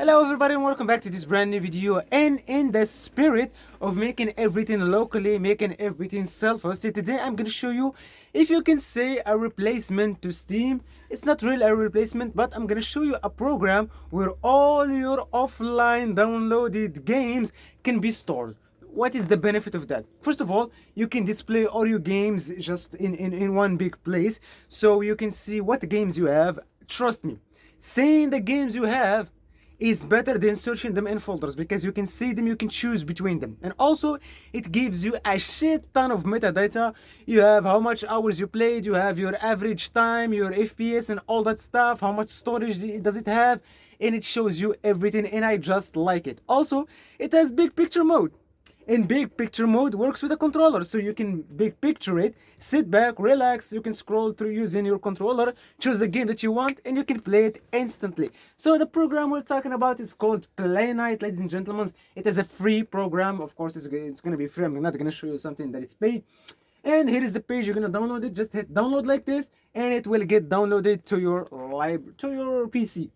Hello everybody and welcome back to this brand new video, and in the spirit of making everything locally, making everything self-hosted, today I'm gonna show you if you can say a replacement to Steam. It's not really a replacement, but I'm gonna show you a program where all your offline downloaded games can be stored. What is the benefit of that? First of all, you can display all your games just in one big place, so you can see what games you have. Trust me, saying the games you have is better than searching them in folders, because you can see them, you can choose between them, and also it gives you a shit ton of metadata. You have how much hours you played, you have your average time, your FPS and all that stuff, how much storage does it have, and it shows you everything, and I just like it. Also, it has big picture mode, and big picture mode works with a controller, so you can big picture it, sit back, relax, you can scroll through using your controller, choose the game that you want, and you can play it instantly. So the program we're talking about is called Playnite, ladies and gentlemen. It is a free program. Of course, it's gonna be free. I'm not gonna show you something that is paid. And here is the page. You're gonna download it. Just hit download like this, and it will get downloaded to your PC.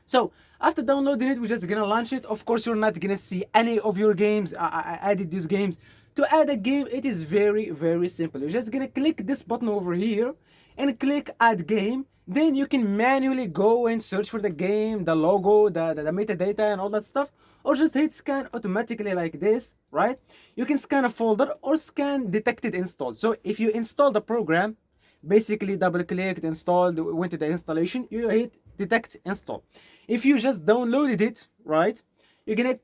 So after downloading it, we're just gonna launch it. Of course, you're not gonna see any of your games. I added these games. To add a game, it is very simple. You're just gonna click this button over here and click add game. Then you can manually go and search for the game, the logo, the metadata and all that stuff, or just hit scan automatically like this, right? You can scan a folder or scan detected installed. So if you install the program, basically double clicked, installed, went to the installation, you hit detect install. If you just downloaded it, right, you're gonna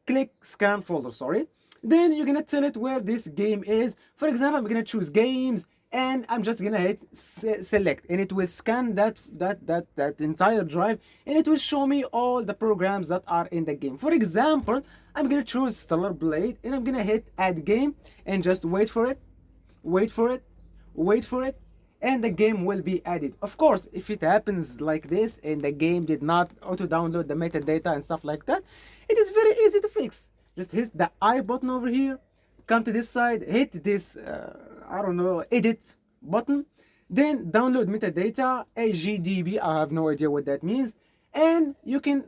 click scan folder, sorry. Then you're gonna tell it where this game is. For example, I'm gonna choose games, and I'm just gonna hit select, and it will scan that entire drive, and it will show me all the programs that are in the game. For example, I'm gonna choose Stellar Blade, and I'm gonna hit add game, and just wait for it, wait for it, wait for it, and the game will be added. Of course, if it happens like this and the game did not auto download the metadata and stuff like that, it is very easy to fix. Just hit the I button over here, come to this side, hit this I don't know, edit button, then download metadata, AGDB, I have no idea what that means, and you can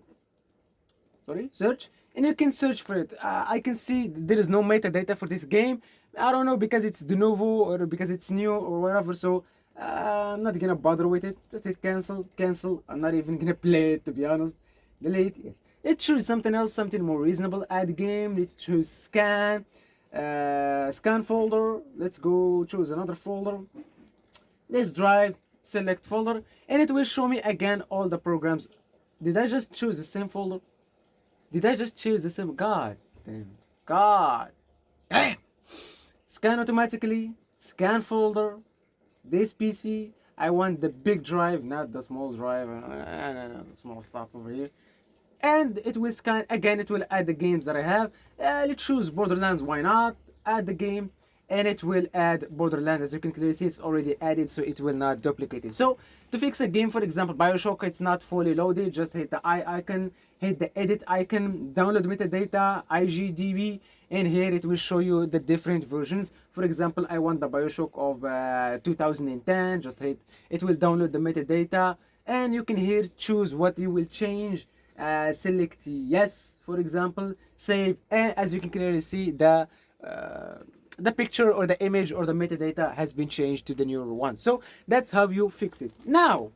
search, and you can search for it. I can see there is no metadata for this game. I don't know, because it's de novo or because it's new or whatever, so I'm not gonna bother with it. Just hit cancel. I'm not even gonna play it, to be honest. Delete, yes. Let's choose something else, something more reasonable. Add game, let's choose scan, scan folder. Let's go choose another folder. Let's drive, select folder, and it will show me again all the programs. Did I just choose the same folder? Did I just choose the same? God damn. God damn. Scan automatically, scan folder, this PC. I want the big drive, not the small drive, the small stuff over here. And it will scan again, it will add the games that I have. Let's choose Borderlands, why not? Add the game, and it will add Borderlands. As you can clearly see, it's already added, so it will not duplicate it. So to fix a game, for example, Bioshock, it's not fully loaded, just hit the I icon, hit the edit icon, download metadata, IGDB, and here it will show you the different versions. For example, I want the Bioshock of 2010, just hit, it will download the metadata, and you can here choose what you will change. Select yes, for example, save, and as you can clearly see, the picture or the image or the metadata has been changed to the newer one. So that's how you fix it. Now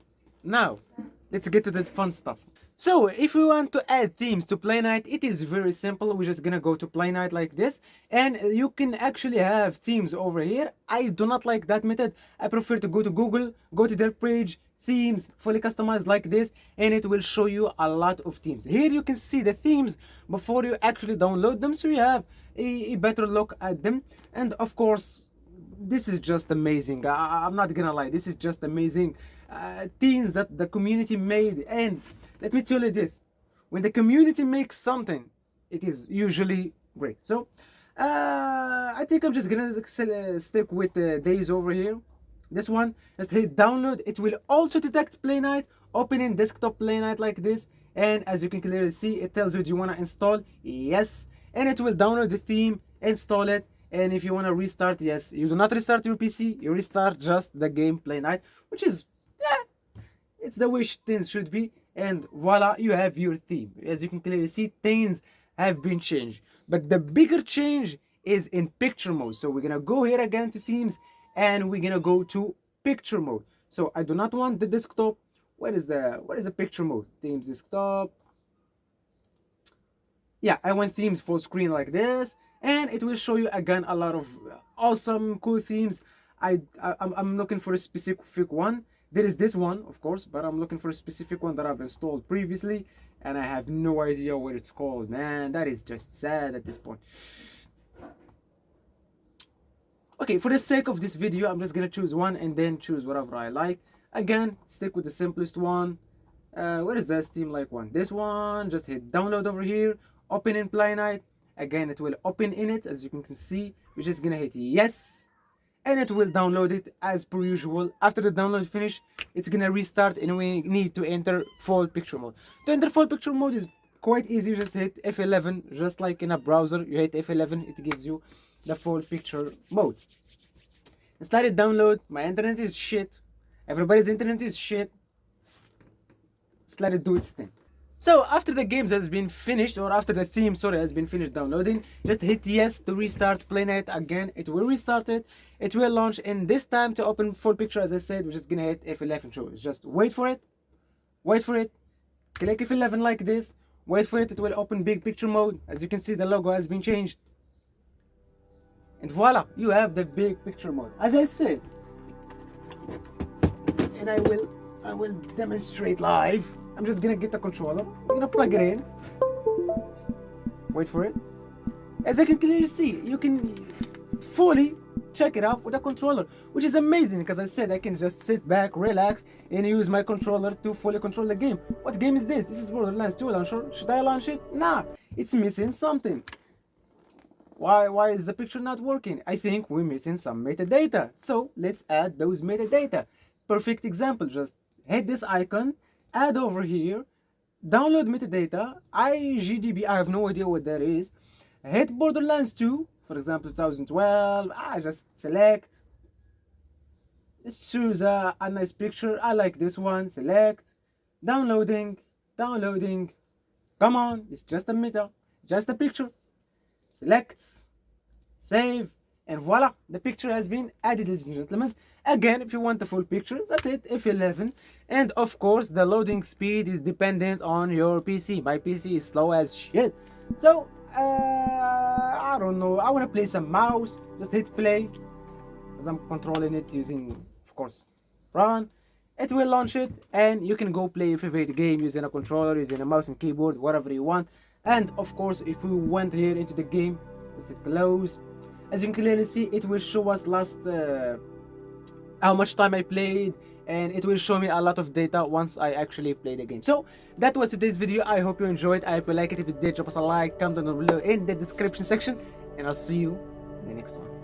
let's get to the fun stuff. So if we want to add themes to Playnite, it is very simple. We're just gonna go to Playnite like this, and you can actually have themes over here. I do not like that method. I prefer to go to Google, go to their page, themes, fully customized like this, and it will show you a lot of themes. Here you can see the themes before you actually download them, so you have a better look at them. And of course, this is just amazing. I'm not gonna lie, this is just amazing. Themes that the community made, and let me tell you this, when the community makes something, it is usually great. So I think I'm just gonna stick with days over here. This one, just hit download. It will also detect Playnite, open in desktop Playnite like this, and as you can clearly see, it tells you, do you want to install? Yes, and it will download the theme, install it, and if you want to restart, yes, you do not restart your PC, you restart just the game Playnite, which is, yeah, it's the way things should be. and voila, you have your theme. As you can clearly see, things have been changed, but the bigger change is in picture mode. So we're gonna go here again to themes, and we're gonna go to picture mode. So I do not want the desktop. What is the picture mode? Themes desktop. Yeah, I want themes full screen like this, and it will show you again a lot of awesome cool themes. I'm looking for a specific one. There is this one, of course, but I'm looking for a specific one that I've installed previously, and I have no idea what it's called. Man, that is just sad at this point. Okay, for the sake of this video, I'm just gonna choose one and then choose whatever I like. Again, stick with the simplest one. What is that Steam like one? This one. Just hit download over here, open in Playnite. Again, it will open in it, as you can see. We're just gonna hit yes, and it will download it as per usual. After the download finish, it's gonna restart, and we need to enter full picture mode. To enter full picture mode is quite easy. Just hit F11, just like in a browser. You hit F11, it gives you the full picture mode. I started download. My internet is shit. Everybody's internet is shit. Just let it do its thing. So after the games has been finished, or after the theme, sorry, has been finished downloading, just hit yes to restart Playnite again. It will restart it. It will launch, and this time to open full picture, as I said, we're just gonna hit F11. So just wait for it. Wait for it. Click F11 like this. Wait for it. It will open big picture mode. As you can see, the logo has been changed. And voila, you have the big picture mode. As I said, and I will demonstrate live. I'm just gonna get the controller. I'm gonna plug it in. Wait for it. As I can clearly see, you can fully check it out with a controller, which is amazing because I said I can just sit back, relax, and use my controller to fully control the game. What game is this? This is Borderlands 2 launcher. Should I launch it? Nah, it's missing something. Why is the picture not working? I think we're missing some metadata. So let's add those metadata. Perfect example. Just hit this icon, add over here, download metadata, IGDB, I have no idea what that is. Hit Borderlands 2, for example 2012, I just select. Let's choose a nice picture. I like this one, select, downloading. Come on, it's just a meta, just a picture. Select, save, and voila, the picture has been added, ladies and gentlemen. Again, if you want the full picture, that's it, F11. And of course, the loading speed is dependent on your PC. My PC is slow as shit. So, I don't know, I want to play some mouse. Just hit play, as I'm controlling it using, of course, run. It will launch it, and you can go play your favorite game using a controller, using a mouse and keyboard, whatever you want. And of course, if we went here into the game, let's hit close. As you can clearly see, it will show us how much time I played, and it will show me a lot of data once I actually play the game. So that was today's video. I hope you enjoyed. I hope you like it. If you did, drop us a like, comment down below in the description section, and I'll see you in the next one.